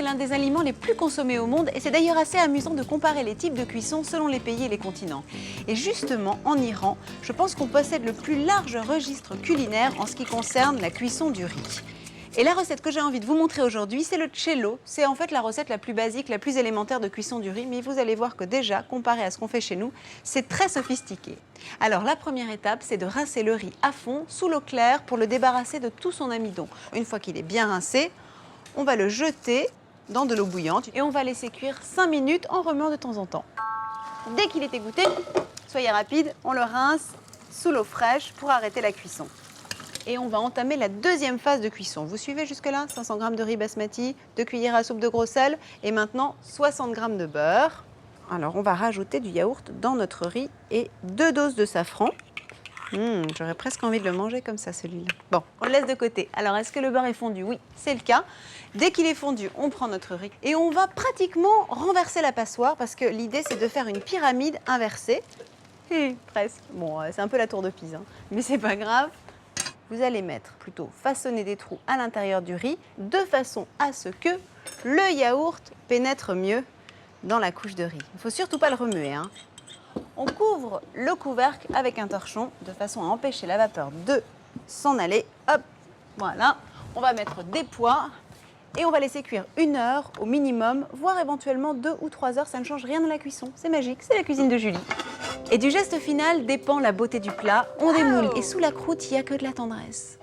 est l'un des aliments les plus consommés au monde et c'est d'ailleurs assez amusant de comparer les types de cuisson selon les pays et les continents. Et justement, en Iran, je pense qu'on possède le plus large registre culinaire en ce qui concerne la cuisson du riz. Et la recette que j'ai envie de vous montrer aujourd'hui, c'est le cello. C'est en fait la recette la plus basique, la plus élémentaire de cuisson du riz, mais vous allez voir que déjà, comparé à ce qu'on fait chez nous, c'est très sophistiqué. Alors la première étape, c'est de rincer le riz à fond, sous l'eau claire, pour le débarrasser de tout son amidon. Une fois qu'il est bien rincé, on va le jeter dans de l'eau bouillante et on va laisser cuire 5 minutes en remuant de temps en temps. Dès qu'il est égoutté, soyez rapide, on le rince sous l'eau fraîche pour arrêter la cuisson. Et on va entamer la deuxième phase de cuisson. Vous suivez jusque-là? 500 g de riz basmati, 2 cuillères à soupe de gros sel et maintenant 60 g de beurre. Alors on va rajouter du yaourt dans notre riz et 2 doses de safran. J'aurais presque envie de le manger comme ça, celui-là. Bon, on le laisse de côté. Alors, est-ce que le beurre est fondu? Oui, c'est le cas. Dès qu'il est fondu, on prend notre riz et on va pratiquement renverser la passoire parce que l'idée, c'est de faire une pyramide inversée. Presque. Bon, c'est un peu la tour de Pise, hein, mais c'est pas grave. Vous allez mettre, plutôt façonner des trous à l'intérieur du riz de façon à ce que le yaourt pénètre mieux dans la couche de riz. Il ne faut surtout pas le remuer, hein. On couvre le couvercle avec un torchon de façon à empêcher la vapeur de s'en aller. Hop, voilà. On va mettre des pois et on va laisser cuire 1 heure au minimum, voire éventuellement 2 ou 3 heures. Ça ne change rien à la cuisson. C'est magique, c'est la cuisine de Julie. Et du geste final dépend la beauté du plat. On démoule et sous la croûte, il n'y a que de la tendresse.